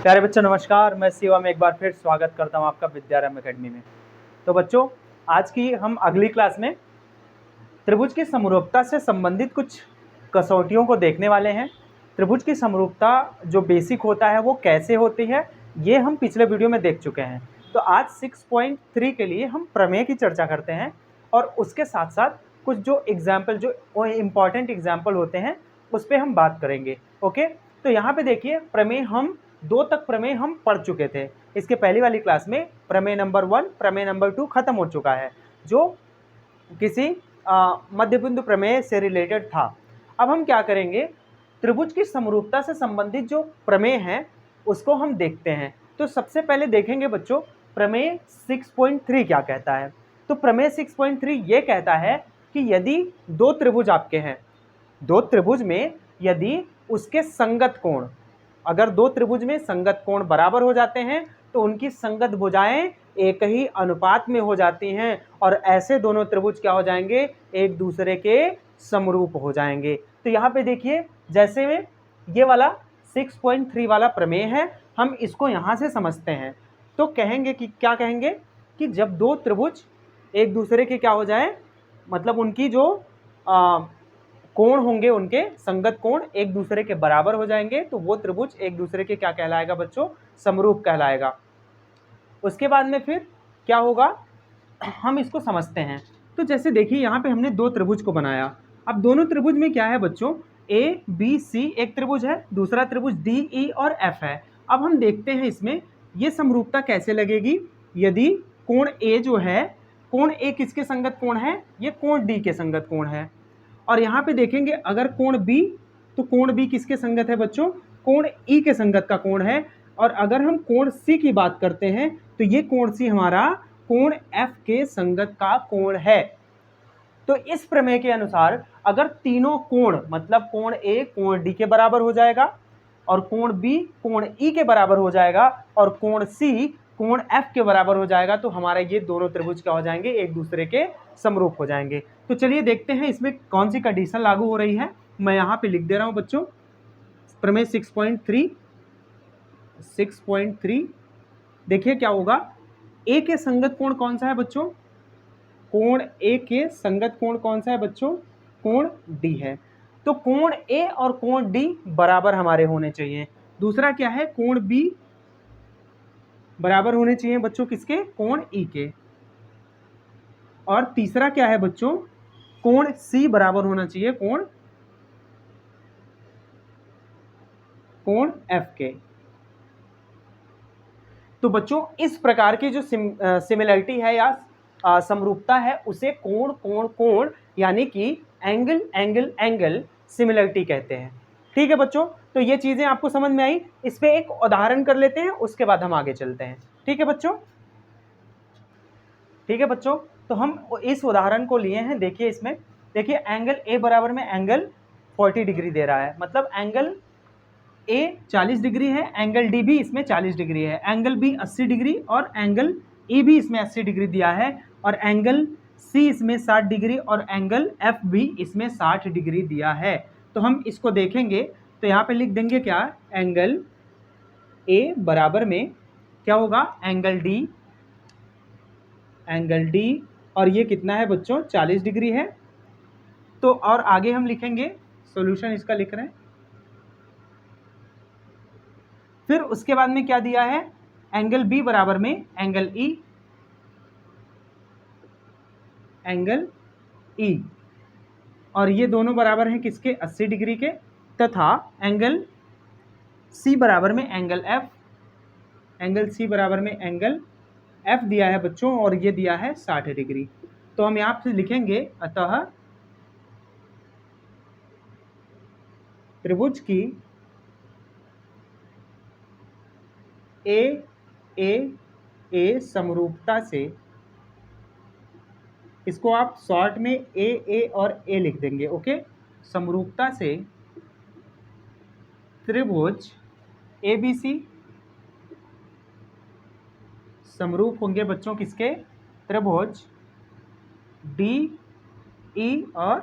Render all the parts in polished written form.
प्यारे बच्चों नमस्कार, मैं शिवा में एक बार फिर स्वागत करता हूं आपका विद्यारंभ एकेडमी में। तो बच्चों, आज की हम अगली क्लास में त्रिभुज की समरूपता से संबंधित कुछ कसौटियों को देखने वाले हैं। त्रिभुज की समरूपता जो बेसिक होता है वो कैसे होती है, ये हम पिछले वीडियो में देख चुके हैं। तो आज 6.3 के लिए हम प्रमेय की चर्चा करते हैं और उसके साथ साथ कुछ जो एग्जाम्पल, जो इम्पॉर्टेंट एग्जाम्पल होते हैं उस पर हम बात करेंगे। ओके, तो यहाँ पे देखिए, प्रमेय हम 2 तक प्रमेय हम पढ़ चुके थे। इसके पहली वाली क्लास में प्रमेय नंबर 1, प्रमेय नंबर 2 खत्म हो चुका है, जो किसी मध्यबिंदु प्रमेय से रिलेटेड था। अब हम क्या करेंगे, त्रिभुज की समरूपता से संबंधित जो प्रमेय है उसको हम देखते हैं। तो सबसे पहले देखेंगे बच्चों, प्रमेय 6.3 क्या कहता है। तो प्रमेय 6.3 ये कहता है कि यदि 2 त्रिभुज आपके हैं, 2 त्रिभुज में यदि उसके संगत कोण, अगर 2 त्रिभुज में संगत कोण बराबर हो जाते हैं तो उनकी संगत भुजाएं एक ही अनुपात में हो जाती हैं और ऐसे दोनों त्रिभुज क्या हो जाएंगे, एक दूसरे के समरूप हो जाएंगे। तो यहाँ पे देखिए, जैसे में ये वाला 6.3 वाला प्रमेय है, हम इसको यहाँ से समझते हैं। तो कहेंगे कि क्या कहेंगे कि जब 2 त्रिभुज एक दूसरे के क्या हो जाए, मतलब उनकी जो कोण होंगे, उनके संगत कोण एक दूसरे के बराबर हो जाएंगे, तो वो त्रिभुज एक दूसरे के क्या कहलाएगा बच्चों, समरूप कहलाएगा। उसके बाद में फिर क्या होगा, हम इसको समझते हैं। तो जैसे देखिए, यहाँ पे हमने 2 त्रिभुज को बनाया। अब दोनों त्रिभुज में क्या है बच्चों, ए बी सी एक त्रिभुज है, दूसरा त्रिभुज डी ई और एफ है। अब हम देखते हैं इसमें ये समरूपता कैसे लगेगी। यदि कोण ए जो है, कोण ए किसके संगत कोण है, ये कोण डी के संगत कोण है। और यहाँ पे देखेंगे अगर कोण बी, तो कोण बी किसके संगत है बच्चों, कोण ई के संगत का कोण है। और अगर हम कोण सी की बात करते हैं तो ये कोण सी हमारा कोण एफ के संगत का कोण है। तो इस प्रमेय के अनुसार अगर तीनों कोण, मतलब कोण ए कोण डी के बराबर हो जाएगा और कोण बी कोण ई के बराबर हो जाएगा और कोण सी कोण एफ के बराबर हो जाएगा, तो हमारे ये दोनों त्रिभुज क्या हो जाएंगे, एक दूसरे के समरूप हो जाएंगे। तो चलिए देखते हैं इसमें कौन सी कंडीशन लागू हो रही है। मैं यहाँ पे लिख दे रहा हूँ बच्चों, प्रमेय 6.3 देखिए क्या होगा। ए के संगत कोण कौन सा है बच्चों, कोण ए के संगत कोण कौन सा है बच्चों, कोण डी है। तो कोण ए और कोण डी बराबर हमारे होने चाहिए। दूसरा क्या है, कोण बी बराबर होने चाहिए बच्चों किसके, कोण ई के। और तीसरा क्या है बच्चों, कोण सी बराबर होना चाहिए कोण एफ के। तो बच्चों इस प्रकार की जो सिमिलरिटी है या समरूपता है उसे कोण कोण कोण यानी कि एंगल एंगल एंगल सिमिलरिटी कहते हैं। ठीक है बच्चों, तो ये चीजें आपको समझ में आई। इस पे एक उदाहरण कर लेते हैं, उसके बाद हम आगे चलते हैं। ठीक है बच्चों, ठीक है बच्चों, तो हम इस उदाहरण को लिए हैं। देखिए इसमें, देखिए एंगल ए बराबर में एंगल 40 डिग्री दे रहा है, मतलब एंगल ए 40 डिग्री है, एंगल डी भी इसमें 40 डिग्री है, एंगल बी 80 डिग्री और एंगल ई भी इसमें 80 डिग्री दिया है, और एंगल सी इसमें 60 डिग्री और एंगल एफ भी इसमें 60 डिग्री दिया है। तो हम इसको देखेंगे तो यहाँ पे लिख देंगे क्या, एंगल ए बराबर में क्या होगा, एंगल डी और ये कितना है बच्चों, 40 डिग्री है। तो और आगे हम लिखेंगे, सॉल्यूशन इसका लिख रहे हैं। फिर उसके बाद में क्या दिया है, एंगल बी बराबर में एंगल ई और ये दोनों बराबर हैं किसके, 80 डिग्री के। तथा एंगल सी बराबर में एंगल एफ दिया है बच्चों, और ये दिया है 60 डिग्री। तो हम यहाँ से लिखेंगे, अतः त्रिभुज की ए समरूपता से, इसको आप शॉर्ट में ए और ए लिख देंगे। ओके, समरूपता से त्रिभुज ABC समरूप होंगे बच्चों किसके, त्रिभुज DE और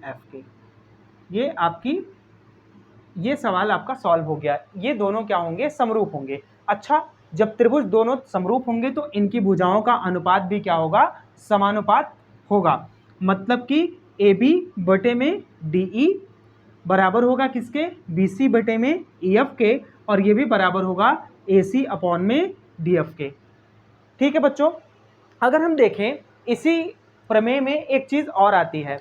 F के। ये आपकी ये सवाल आपका सॉल्व हो गया। ये दोनों क्या होंगे, समरूप होंगे। अच्छा, जब त्रिभुज दोनों समरूप होंगे तो इनकी भुजाओं का अनुपात भी क्या होगा, समानुपात होगा। मतलब कि ए बी बटे में डी ई बराबर होगा किसके, बी सी बटे में ई एफ के, और ये भी बराबर होगा ए सी अपॉन में डी एफ के। ठीक है बच्चों, अगर हम देखें इसी प्रमेय में एक चीज और आती है।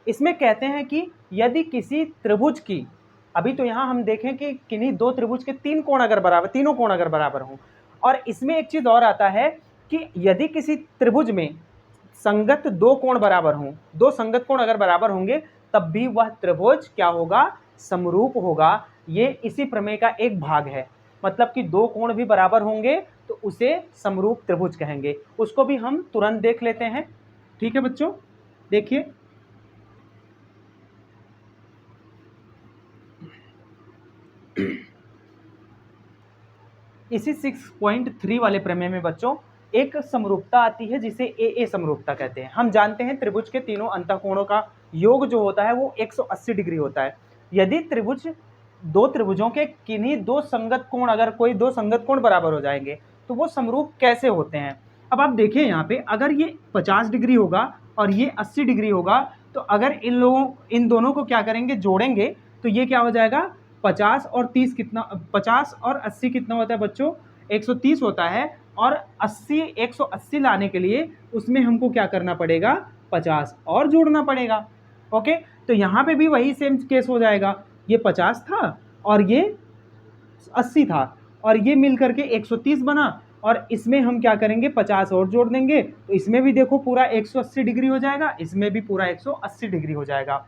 इसमें कहते हैं कि यदि किसी त्रिभुज की, अभी तो यहाँ हम देखें कि किन्हीं दो त्रिभुज के तीन कोण अगर बराबर, तीनों कोण अगर बराबर हों, और इसमें एक चीज और आता है कि यदि किसी त्रिभुज में संगत दो कोण बराबर हों, दो संगत कोण अगर बराबर होंगे तब भी वह त्रिभुज क्या होगा, समरूप होगा। ये इसी प्रमेय का एक भाग है। मतलब कि दो कोण भी बराबर होंगे तो उसे समरूप त्रिभुज कहेंगे। उसको भी हम तुरंत देख लेते हैं। ठीक है बच्चों, देखिए इसी 6.3 वाले प्रमेय में बच्चों एक समरूपता आती है जिसे ए समरूपता कहते हैं। हम जानते हैं त्रिभुज के तीनों अंतःकोणों का योग जो होता है वो 180 डिग्री होता है। यदि त्रिभुज, दो त्रिभुजों के किन्हीं दो संगत कोण, अगर कोई दो संगत कोण बराबर हो जाएंगे तो वो समरूप कैसे होते हैं। अब आप देखिए यहाँ पे, अगर ये 50 डिग्री होगा और ये 80 डिग्री होगा तो अगर इन दोनों को क्या करेंगे, जोड़ेंगे तो ये क्या हो जाएगा, 50 और 30 कितना, 50 और 80 कितना होता है बच्चों, 130 होता है। और 80 180 लाने के लिए उसमें हमको क्या करना पड़ेगा, 50 और जोड़ना पड़ेगा। ओके, तो यहाँ पे भी वही सेम केस हो जाएगा। ये 50 था और ये 80 था और ये मिल करके 130 बना, और इसमें हम क्या करेंगे, 50 और जोड़ देंगे तो इसमें भी देखो पूरा 180 डिग्री हो जाएगा, इसमें भी पूरा 180 डिग्री हो जाएगा।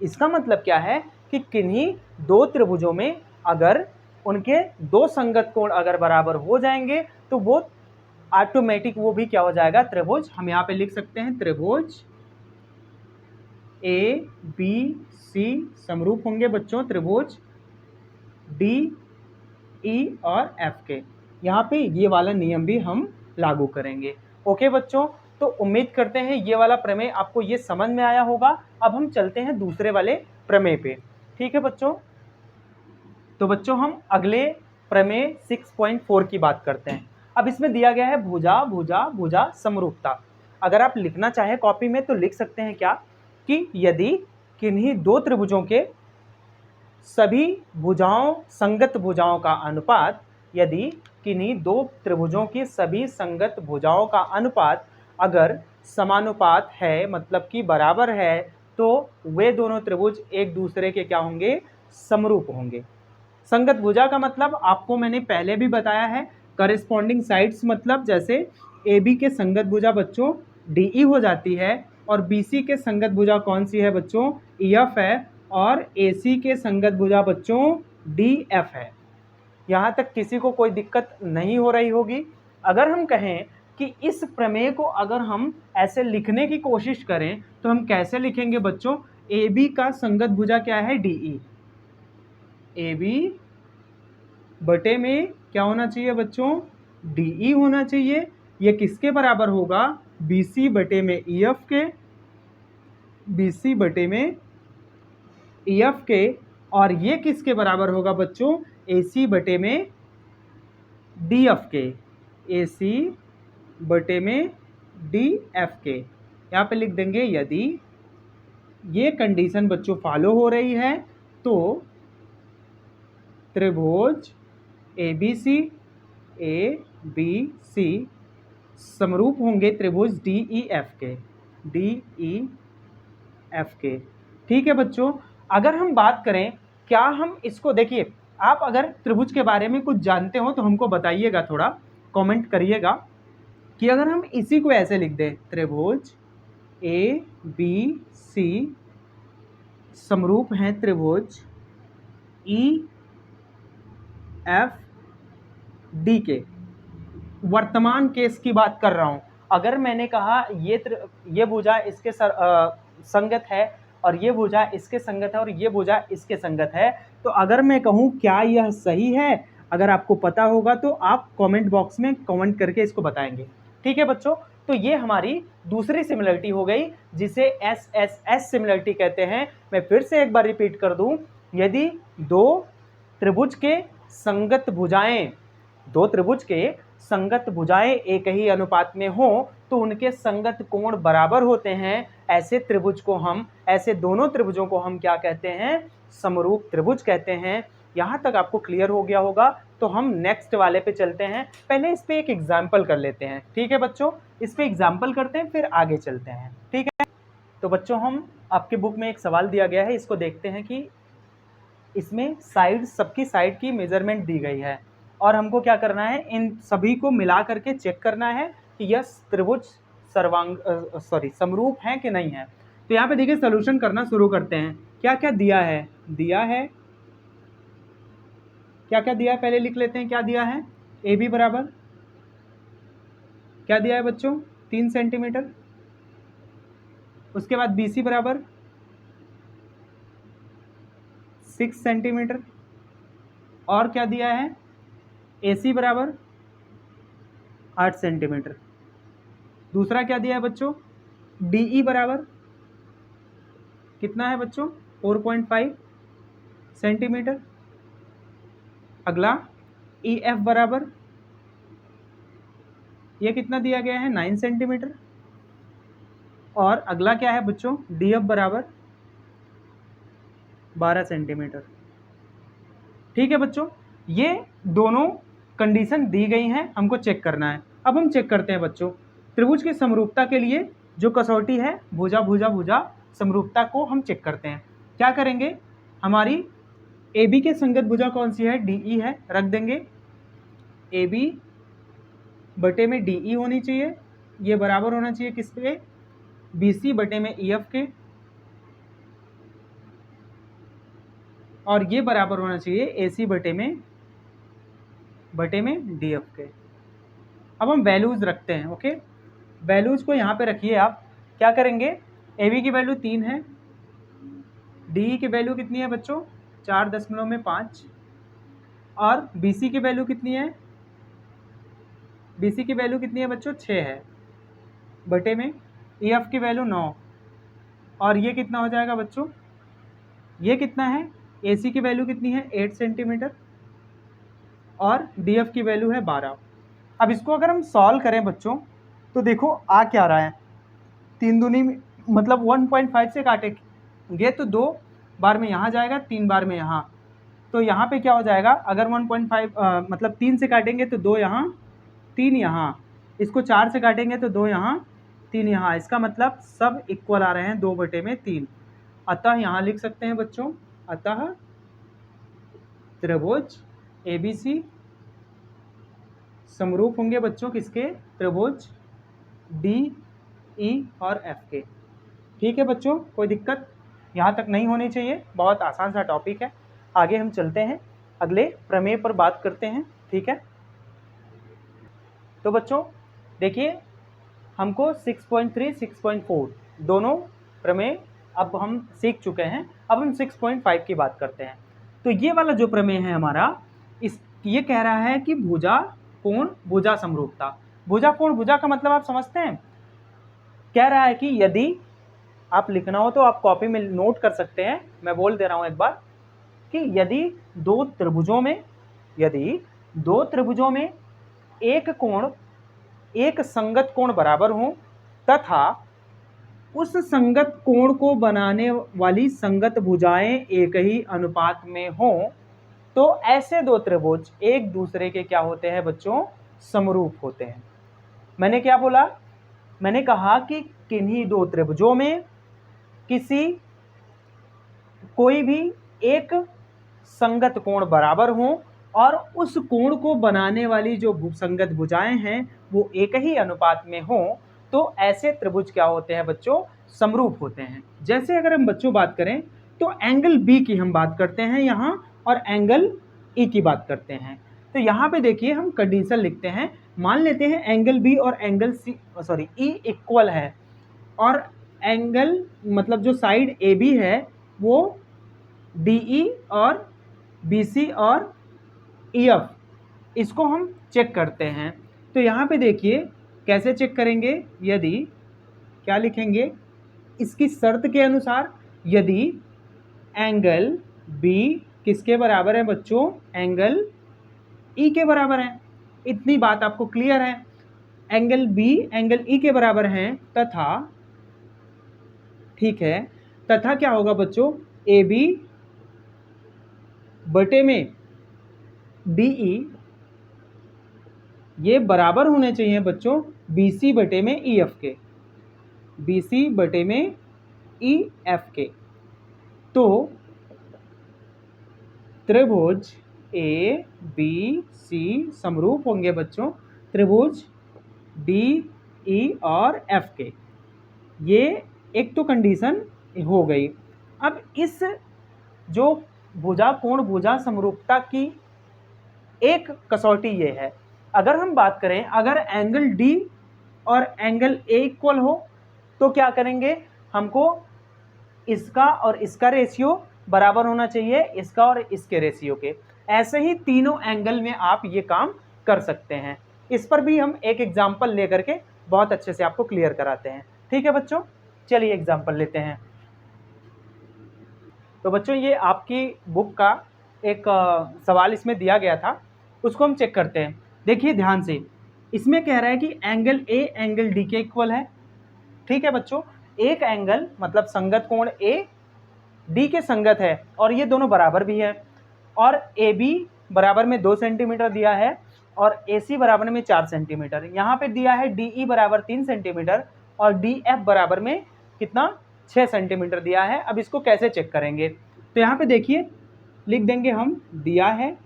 इसका मतलब क्या है कि किन्हीं दो त्रिभुजों में अगर उनके दो संगत कोण अगर बराबर हो जाएंगे तो वो ऑटोमेटिक वो भी क्या हो जाएगा, त्रिभुज। हम यहाँ पे लिख सकते हैं त्रिभुज ए बी सी समरूप होंगे बच्चों त्रिभुज डी ई और एफ के। यहाँ पे ये वाला नियम भी हम लागू करेंगे। ओके बच्चों, तो उम्मीद करते हैं ये वाला प्रमेय आपको ये समझ में आया होगा। अब हम चलते हैं दूसरे वाले प्रमेय पे। ठीक है बच्चों, तो बच्चों हम अगले प्रमेय 6.4 की बात करते हैं। अब इसमें दिया गया है भुजा भुजा भुजा समरूपता। अगर आप लिखना चाहें कॉपी में तो लिख सकते हैं क्या, कि यदि किन्हीं दो त्रिभुजों के सभी भुजाओं, संगत भुजाओं का अनुपात, यदि किन्हीं दो त्रिभुजों की सभी संगत भुजाओं का अनुपात अगर समानुपात है, मतलब कि बराबर है, तो वे दोनों त्रिभुज एक दूसरे के क्या होंगे, समरूप होंगे। संगत भुजा का मतलब आपको मैंने पहले भी बताया है, करेस्पॉन्डिंग साइड्स, मतलब जैसे ए बी के संगत भुजा बच्चों डी ई हो जाती है, और बी सी के संगत भुजा कौन सी है बच्चों, ई एफ है, और ए सी के संगत भुजा बच्चों डी एफ है। यहाँ तक किसी को कोई दिक्कत नहीं हो रही होगी। अगर हम कहें कि इस प्रमेय को अगर हम ऐसे लिखने की कोशिश करें तो हम कैसे लिखेंगे बच्चों, ए बी का संगत भुजा क्या है, डी ई। ए बी बटे में क्या होना चाहिए बच्चों, डी ई होना चाहिए। ये किसके बराबर होगा, बी सी बटे में ई एफ के, बी सी बटे में ई एफ के। और ये किसके बराबर होगा बच्चों, ए सी बटे में डी एफ के, ए सी बटे में डी एफ के। यहाँ पे लिख देंगे यदि ये कंडीशन बच्चों फॉलो हो रही है तो त्रिभुज ए बी सी समरूप होंगे त्रिभुज डी ई एफ के, डी ई एफ के। ठीक है बच्चों, अगर हम बात करें, क्या हम इसको, देखिए आप अगर त्रिभुज के बारे में कुछ जानते हो तो हमको बताइएगा, थोड़ा कमेंट करिएगा कि अगर हम इसी को ऐसे लिख दें, त्रिभुज ए बी सी समरूप हैं त्रिभुज ई एफ डी के। वर्तमान केस की बात कर रहा हूं। अगर मैंने कहा ये भुजा इसके संगत है और ये भुजा इसके संगत है और ये भुजा इसके संगत है, तो अगर मैं कहूं क्या यह सही है, अगर आपको पता होगा तो आप कमेंट बॉक्स में कमेंट करके इसको बताएंगे। ठीक है बच्चों, तो ये हमारी दूसरी सिमिलरिटी हो गई जिसे एस एस एस सिमिलरिटी कहते हैं। मैं फिर से एक बार रिपीट कर दूं, यदि दो त्रिभुज के संगत भुजाएं, दो त्रिभुज के संगत भुजाएं एक ही अनुपात में हो तो उनके संगत कोण बराबर होते हैं। ऐसे त्रिभुज को हम, ऐसे दोनों त्रिभुजों को हम क्या कहते हैं? समरूप त्रिभुज कहते हैं। यहाँ तक आपको क्लियर हो गया होगा। तो हम नेक्स्ट वाले पे चलते हैं। पहले इस पे एक एग्जाम्पल कर लेते हैं, ठीक है बच्चों? इस पे एग्जाम्पल करते हैं, फिर आगे चलते हैं, ठीक है? तो बच्चों, हम आपके बुक में एक सवाल दिया गया है, इसको देखते हैं कि इसमें साइड, सबकी साइड की मेजरमेंट दी गई है और हमको क्या करना है? इन सभी को मिला करके चेक करना है कि यह त्रिभुज समरूप है कि नहीं है। तो यहाँ पे देखिए, सॉल्यूशन करना शुरू करते हैं। क्या क्या दिया है? क्या क्या दिया है पहले लिख लेते हैं। क्या दिया है? ए बी बराबर क्या दिया है बच्चों? 3 सेंटीमीटर। उसके बाद बी सी बराबर 6 सेंटीमीटर। और क्या दिया है? ए सी बराबर 8 सेंटीमीटर। दूसरा क्या दिया है बच्चों? डी ई बराबर कितना है बच्चों? 4.5 सेंटीमीटर। अगला ई एफ बराबर, ये कितना दिया गया है? 9 सेंटीमीटर। और अगला क्या है बच्चों? डी एफ बराबर 12 सेंटीमीटर। ठीक है बच्चों, ये दोनों कंडीशन दी गई हैं, हमको चेक करना है। अब हम चेक करते हैं बच्चों, त्रिभुज की समरूपता के लिए जो कसौटी है भुजा भुजा भुजा समरूपता को हम चेक करते हैं। क्या करेंगे? हमारी ए बी के संगत भुजा कौन सी है? डी ई है। रख देंगे ए बी बटे में डी ई होनी चाहिए। ये बराबर होना चाहिए किस पे? बी सी बटे में ई एफ के। और ये बराबर होना चाहिए ए सी बटे में डी एफ के। अब हम वैल्यूज रखते हैं। ओके, वैल्यूज को यहाँ पे रखिए आप। क्या करेंगे? ए बी की वैल्यू 3 है, डी ई की वैल्यू कितनी है बच्चों? 4.5। और बी सी की वैल्यू कितनी है? बी सी की वैल्यू कितनी है बच्चों? 6 है, बटे में ई एफ की वैल्यू 9। और ये कितना हो जाएगा बच्चों? ये कितना है? ए सी की वैल्यू कितनी है? 8 सेंटीमीटर। और डी एफ की वैल्यू है 12। अब इसको अगर हम सॉल्व करें बच्चों तो देखो आ क्या रहा है? 3 दूनी मतलब 1.5 से काटेंगे तो 2 बार में यहाँ जाएगा, 3 बार में यहाँ। तो यहाँ पे क्या हो जाएगा? अगर 1.5 मतलब 3 से काटेंगे तो 2 यहाँ, 3 यहाँ। इसको 4 से काटेंगे तो 2 यहाँ, 3 यहाँ। इसका मतलब सब इक्वल आ रहे हैं, 2/3। अतः यहाँ लिख सकते हैं बच्चों, अतः त्रिभुज ABC समरूप होंगे बच्चों किसके? त्रिभुज DE और F के। ठीक है बच्चों, कोई दिक्कत यहाँ तक नहीं होनी चाहिए, बहुत आसान सा टॉपिक है। आगे हम चलते हैं, अगले प्रमेय पर बात करते हैं, ठीक है? तो बच्चों देखिए, हमको 6.3, 6.4 दोनों प्रमेय अब हम सीख चुके हैं। अब हम 6.5 की बात करते हैं। तो ये वाला जो प्रमेय है हमारा, ये कह रहा है कि भुजा कोण भुजा समरूपता। भुजा कोण भुजा का मतलब आप समझते हैं? कह रहा है कि यदि आप लिखना हो तो आप कॉपी में नोट कर सकते हैं, मैं बोल दे रहा हूं एक बार, कि यदि दो त्रिभुजों में एक संगत कोण बराबर हो तथा उस संगत कोण को बनाने वाली संगत भुजाएं एक ही अनुपात में हो, तो ऐसे दो त्रिभुज एक दूसरे के क्या होते हैं बच्चों? समरूप होते हैं। मैंने क्या बोला? मैंने कहा कि किन्हीं दो त्रिभुजों में कोई भी एक संगत कोण बराबर हो और उस कोण को बनाने वाली जो संगत भुजाएं हैं वो एक ही अनुपात में हो, तो ऐसे त्रिभुज क्या होते हैं बच्चों? समरूप होते हैं। जैसे अगर हम बच्चों बात करें तो एंगल बी की हम बात करते हैं यहाँ, और एंगल ई की बात करते हैं। तो यहाँ पे देखिए हम कंडीशन लिखते हैं। मान लेते हैं एंगल बी और एंगल ई इक्वल है, और एंगल मतलब जो साइड ए बी है वो डी ई और बी सी और ई एफ, इसको हम चेक करते हैं। तो यहाँ पे देखिए कैसे चेक करेंगे? यदि क्या लिखेंगे? इसकी शर्त के अनुसार, यदि एंगल बी किसके बराबर है बच्चों? एंगल ई के बराबर है। इतनी बात आपको क्लियर है? एंगल बी एंगल ई के बराबर हैं तथा, ठीक है, तथा क्या होगा बच्चों? ए बी बटे में डी ई ये बराबर होने चाहिए बच्चों बी सी बटे में ई एफ के, बी सी बटे में ई एफ के। तो त्रिभुज ए बी सी समरूप होंगे बच्चों त्रिभुज डी ई और एफ के। ये एक तो कंडीशन हो गई। अब इस जो भुजा कोण भुजा समरूपता की एक कसौटी ये है, अगर हम बात करें, अगर एंगल डी और एंगल ए इक्वल हो तो क्या करेंगे? हमको इसका और इसका रेशियो बराबर होना चाहिए, इसका और इसके रेशियो के। ऐसे ही तीनों एंगल में आप ये काम कर सकते हैं। इस पर भी हम एक एग्जाम्पल लेकर के बहुत अच्छे से आपको क्लियर कराते हैं। ठीक है बच्चों, चलिए एग्जाम्पल लेते हैं। तो बच्चों ये आपकी बुक का एक सवाल इसमें दिया गया था, उसको हम चेक करते हैं। देखिए ध्यान से, इसमें कह रहा है कि एंगल ए एंगल डी के इक्वल है। ठीक है बच्चों, एक एंगल मतलब संगत कोण ए डी के संगत है और ये दोनों बराबर भी है, और ए बी बराबर में 2 सेंटीमीटर दिया है और ए सी बराबर में 4 सेंटीमीटर। यहाँ पे दिया है डी ई बराबर 3 सेंटीमीटर और डी एफ बराबर में कितना? 6 सेंटीमीटर दिया है। अब इसको कैसे चेक करेंगे? तो यहाँ पे देखिए लिख देंगे हम, दिया है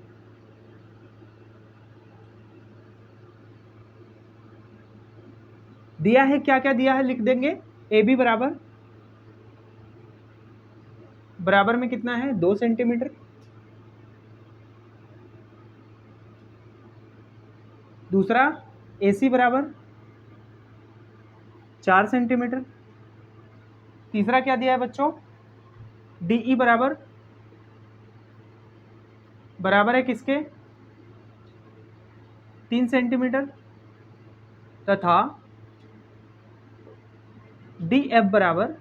क्या क्या दिया है लिख देंगे। ए बी बराबर में कितना है? 2 सेंटीमीटर। दूसरा ए सी बराबर 4 सेंटीमीटर। तीसरा क्या दिया है बच्चों? डी ई बराबर है किसके? 3 सेंटीमीटर। तथा डी एफ बराबर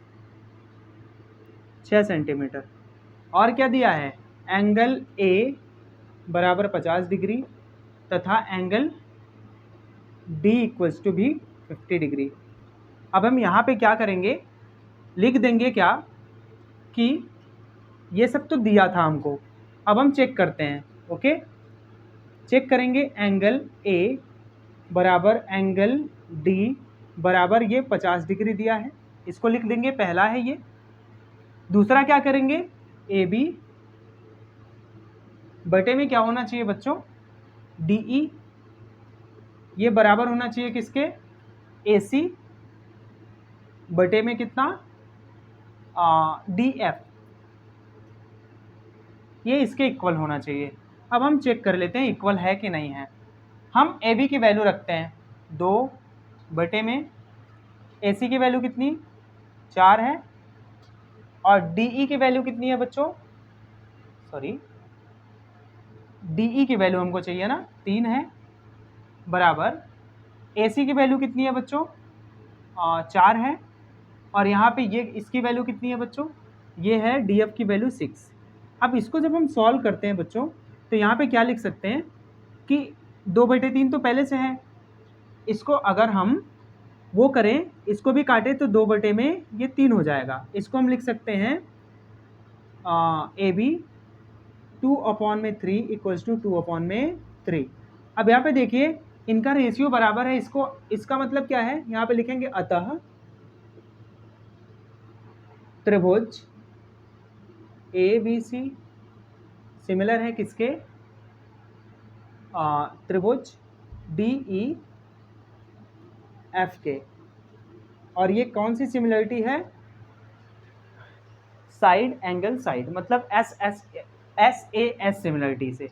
6 सेंटीमीटर। और क्या दिया है? एंगल ए बराबर 50 डिग्री तथा एंगल डी इक्वल्स टू भी 50 डिग्री। अब हम यहाँ पे क्या करेंगे? लिख देंगे क्या कि ये सब तो दिया था हमको, अब हम चेक करते हैं। ओके, चेक करेंगे। एंगल ए बराबर एंगल डी बराबर ये 50 डिग्री दिया है, इसको लिख देंगे, पहला है ये। दूसरा क्या करेंगे? ए बी बटे में क्या होना चाहिए बच्चों? डी ई, ये बराबर होना चाहिए किसके? ए सी बटे में कितना? डी एफ, ये इसके इक्वल होना चाहिए। अब हम चेक कर लेते हैं इक्वल है कि नहीं है। हम ए बी की वैल्यू रखते हैं 2 बटे में ए सी की वैल्यू कितनी? 4 है, और डी ई की वैल्यू कितनी है बच्चों? सॉरी, डी ई की वैल्यू हमको चाहिए ना, 3 है, बराबर ए सी की वैल्यू कितनी है बच्चों? 4 है, और यहाँ पे ये इसकी वैल्यू कितनी है बच्चों? ये है डी एफ की वैल्यू 6। अब इसको जब हम सॉल्व करते हैं बच्चों, तो यहाँ पे क्या लिख सकते हैं कि 2/3 तो पहले से है, इसको अगर हम वो करें, इसको भी काटे तो 2 बटे में ये 3 हो जाएगा। इसको हम लिख सकते हैं ए बी 2/3 इक्वल्स टू 2/3। अब यहाँ पे देखिए इनका रेशियो बराबर है, इसको इसका मतलब क्या है? यहाँ पे लिखेंगे अतः त्रिभुज ए बी सी सिमिलर है किसके? त्रिभुज डी ई एफ के। और ये कौन सी सिमिलरिटी है? साइड एंगल साइड, मतलब एस ए एस सिमिलरिटी से।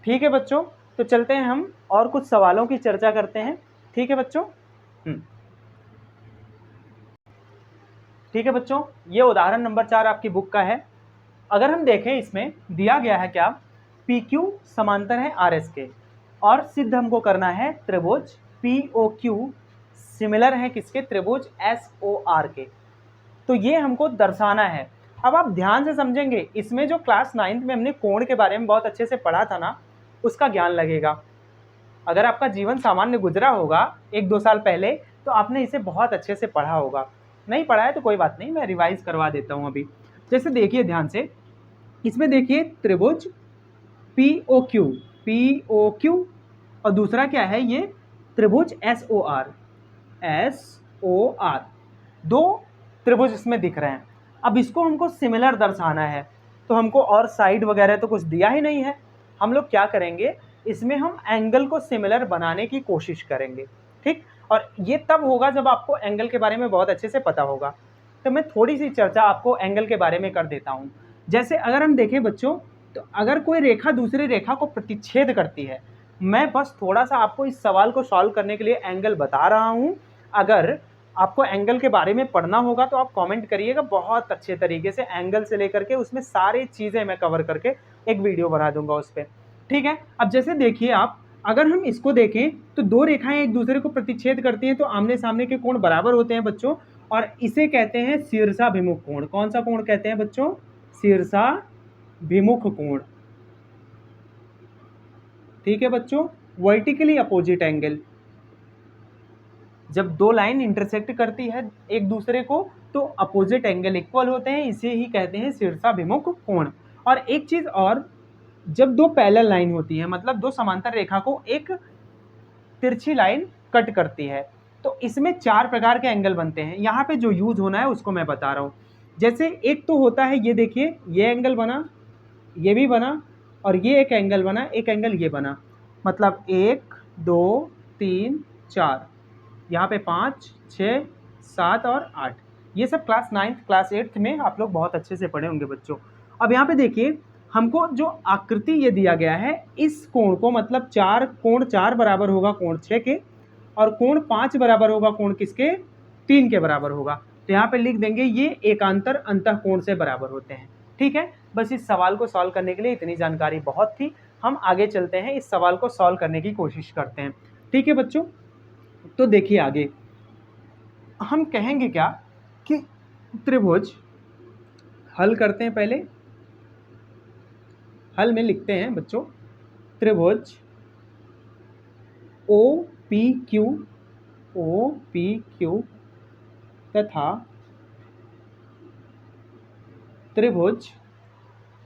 ठीक है बच्चों, तो चलते हैं हम और कुछ सवालों की चर्चा करते हैं। ठीक है बच्चों, ठीक है बच्चों, ये उदाहरण नंबर 4 आपकी बुक का है। अगर हम देखें, इसमें दिया गया है क्या? पी क्यू समांतर है आर एस के, और सिद्ध हमको करना है त्रिभुज पी ओ क्यू सिमिलर है किसके? त्रिभुज एस ओ आर के। तो ये हमको दर्शाना है। अब आप ध्यान से समझेंगे, इसमें जो क्लास 9th में हमने कोण के बारे में बहुत अच्छे से पढ़ा था ना, उसका ज्ञान लगेगा। अगर आपका जीवन सामान्य गुजरा होगा 1-2 साल पहले, तो आपने इसे बहुत अच्छे से पढ़ा होगा। नहीं पढ़ा है तो कोई बात नहीं, मैं रिवाइज करवा देता हूँ अभी। जैसे देखिए ध्यान से, इसमें देखिए त्रिभुज POQ, POQ, और दूसरा क्या है, ये त्रिभुज SOR, SOR, दो त्रिभुज इसमें दिख रहे हैं। अब इसको हमको सिमिलर दर्शाना है, तो हमको और साइड वगैरह तो कुछ दिया ही नहीं है। हम लोग क्या करेंगे, इसमें हम एंगल को सिमिलर बनाने की कोशिश करेंगे, ठीक। और ये तब होगा जब आपको एंगल के बारे में बहुत अच्छे से पता होगा। तो मैं थोड़ी सी चर्चा आपको एंगल के बारे में कर देता हूँ। जैसे अगर हम देखें बच्चों, तो अगर कोई रेखा दूसरी रेखा को प्रतिच्छेद करती है, मैं बस थोड़ा सा आपको इस सवाल को सॉल्व करने के लिए एंगल बता रहा हूँ। अगर आपको एंगल के बारे में पढ़ना होगा तो आप कमेंट करिएगा, बहुत अच्छे तरीके से एंगल से लेकर के उसमें सारी चीज़ें मैं कवर करके एक वीडियो बना दूंगा उस पर, ठीक है। अब जैसे देखिए आप, अगर हम इसको देखें तो दो रेखाएं एक दूसरे को प्रतिच्छेद करती हैं, तो आमने सामने के कोण बराबर होते हैं बच्चों, और इसे कहते हैं शीर्षाभिमुख कोण। कौन सा कोण कहते हैं बच्चों, शीर्षाभिमुख कोण, ठीक है बच्चों। वर्टिकली अपोजिट एंगल, जब दो लाइन इंटरसेक्ट करती है एक दूसरे को तो अपोजिट एंगल इक्वल होते हैं, इसे ही कहते हैं शीर्षाभिमुख कोण। और एक चीज और, जब दो पैरेलल लाइन होती है, मतलब दो समांतर रेखा को एक तिरछी लाइन कट करती है, तो इसमें 4 प्रकार के एंगल बनते हैं। यहाँ पे जो यूज होना है उसको मैं बता रहा हूँ। जैसे एक तो होता है, ये देखिए ये एंगल बना, ये भी बना, और ये एक एंगल बना, एक एंगल ये बना, मतलब 1 2 3 4, यहाँ पे 5 6 7 और 8। ये सब क्लास 9th क्लास 8th में आप लोग बहुत अच्छे से पढ़े होंगे बच्चों। अब यहाँ पे देखिए, हमको जो आकृति ये दिया गया है, इस कोण को, मतलब कोण 4 बराबर होगा कोण 6 के, और कोण 5 बराबर होगा कोण किसके, 3 के बराबर होगा। तो यहाँ पे लिख देंगे ये एकांतर अंतःकोण से बराबर होते हैं, ठीक है। बस इस सवाल को सॉल्व करने के लिए इतनी जानकारी बहुत थी। हम आगे चलते हैं, इस सवाल को सॉल्व करने की कोशिश करते हैं, ठीक है बच्चों। तो देखिए आगे हम कहेंगे क्या कि त्रिभुज, हल करते हैं पहले, हल में लिखते हैं बच्चों, त्रिभुज OPQ तथा त्रिभुज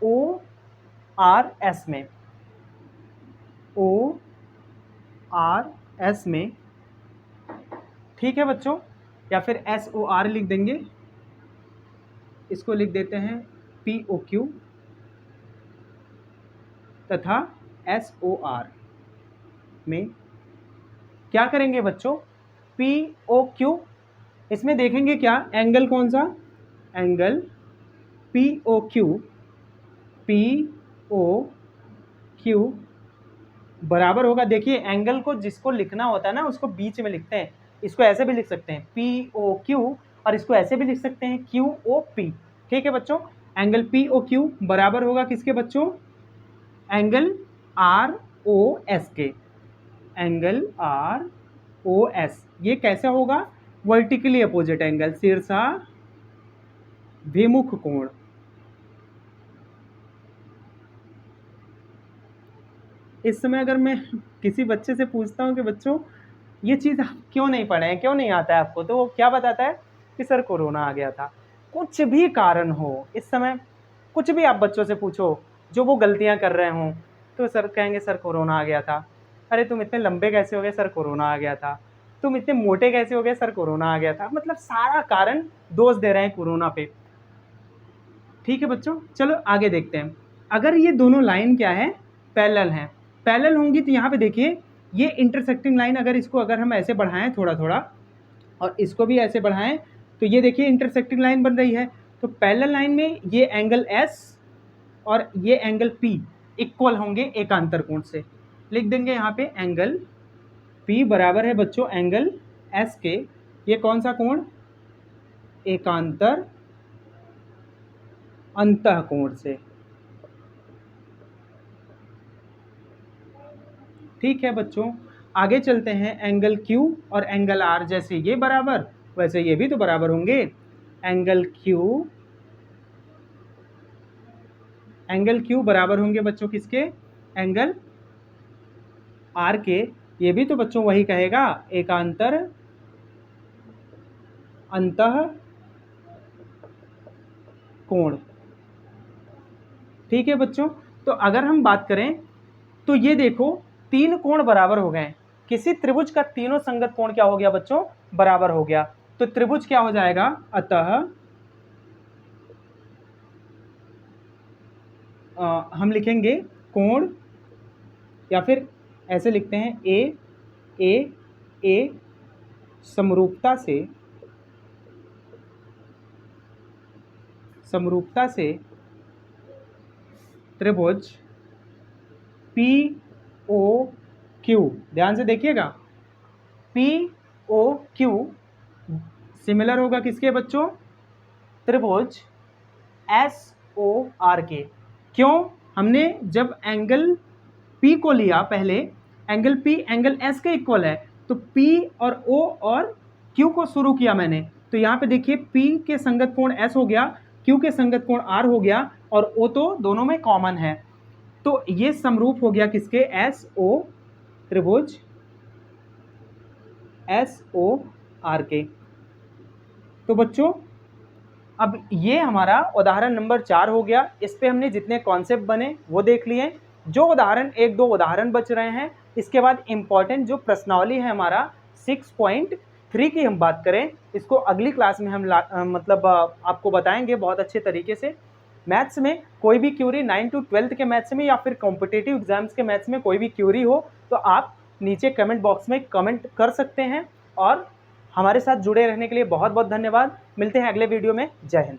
ORS में, ठीक है बच्चों, या फिर SOR लिख देंगे, इसको लिख देते हैं POQ तथा SOR में क्या करेंगे बच्चों, POQ, इसमें देखेंगे क्या एंगल, कौन सा एंगल, POQ बराबर होगा, देखिए एंगल को जिसको लिखना होता है ना उसको बीच में लिखते हैं, इसको ऐसे भी लिख सकते हैं POQ, और इसको ऐसे भी लिख सकते हैं QOP, ठीक है बच्चों। एंगल POQ बराबर होगा किसके बच्चों, एंगल ROS के, एंगल ROS। ये कैसा होगा, वर्टिकली अपोजिट एंगल, शीर्षाभिमुख कोण। इस समय अगर मैं किसी बच्चे से पूछता हूँ कि बच्चों ये चीज़ आप क्यों नहीं पढ़े हैं, क्यों नहीं आता है आपको, तो वो क्या बताता है कि सर कोरोना आ गया था। कुछ भी कारण हो, इस समय कुछ भी आप बच्चों से पूछो जो वो गलतियाँ कर रहे हों, तो सर कहेंगे सर कोरोना आ गया था। अरे तुम इतने लंबे कैसे हो गए, सर कोरोना आ गया था। तुम इतने मोटे कैसे हो गए, सर कोरोना आ गया था। मतलब सारा कारण दोष दे रहे हैं कोरोना पे, ठीक है बच्चों। चलो आगे देखते हैं। अगर ये दोनों लाइन क्या है, पैरेलल हैं, पैरेलल होंगी, तो यहाँ पे देखिए ये इंटरसेक्टिंग लाइन, अगर हम ऐसे बढ़ाएं थोड़ा थोड़ा और इसको भी ऐसे बढ़ाएं, तो ये देखिए इंटरसेक्टिंग लाइन बन रही है। तो पैरेलल लाइन में ये एंगल S और ये एंगल P इक्वल होंगे एकांतर कोण से। लिख देंगे यहाँ पे एंगल P बराबर है बच्चों एंगल S के, ये कौन सा कोण, एकांतर अंतःकोण से, ठीक है बच्चों। आगे चलते हैं, एंगल Q और एंगल R, जैसे ये बराबर वैसे ये भी तो बराबर होंगे। एंगल Q एंगल क्यू बराबर होंगे बच्चों किसके, एंगल आर के। ये भी तो बच्चों वही कहेगा, एकांतर अंतः कोण। ठीक है बच्चों, तो अगर हम बात करें तो ये देखो तीन कोण बराबर हो गए। किसी त्रिभुज का तीनों संगत कोण क्या हो गया बच्चों, बराबर हो गया। तो त्रिभुज क्या हो जाएगा, अतः हम लिखेंगे कोण, या फिर ऐसे लिखते हैं ए समरूपता से त्रिभुज पी ओ क्यू, ध्यान से देखिएगा, पी ओ क्यू सिमिलर होगा किसके बच्चों, त्रिभुज एस ओ आर के। क्यों, हमने जब एंगल P को लिया पहले, एंगल P एंगल S के इक्वल है, तो P और O और Q को शुरू किया मैंने। तो यहाँ पे देखिए P के संगत कोण S हो गया, Q के संगत कोण R हो गया, और O तो दोनों में कॉमन है। तो ये समरूप हो गया किसके, SO, त्रिभुज SOR के। तो बच्चों अब ये हमारा उदाहरण नंबर 4 हो गया। इस पे हमने जितने कॉन्सेप्ट बने वो देख लिए। जो उदाहरण 1-2 उदाहरण बच रहे हैं, इसके बाद इम्पॉर्टेंट जो प्रश्नावली है हमारा 6.3 की हम बात करें, इसको अगली क्लास में हम आपको बताएंगे बहुत अच्छे तरीके से। मैथ्स में कोई भी क्यूरी 9 to 12 के मैथ्स में या फिर कॉम्पिटिटिव एग्जाम्स के मैथ्स में कोई भी क्यूरी हो तो आप नीचे कमेंट बॉक्स में कमेंट कर सकते हैं। और हमारे साथ जुड़े रहने के लिए बहुत बहुत धन्यवाद। मिलते हैं अगले वीडियो में। जय हिंद।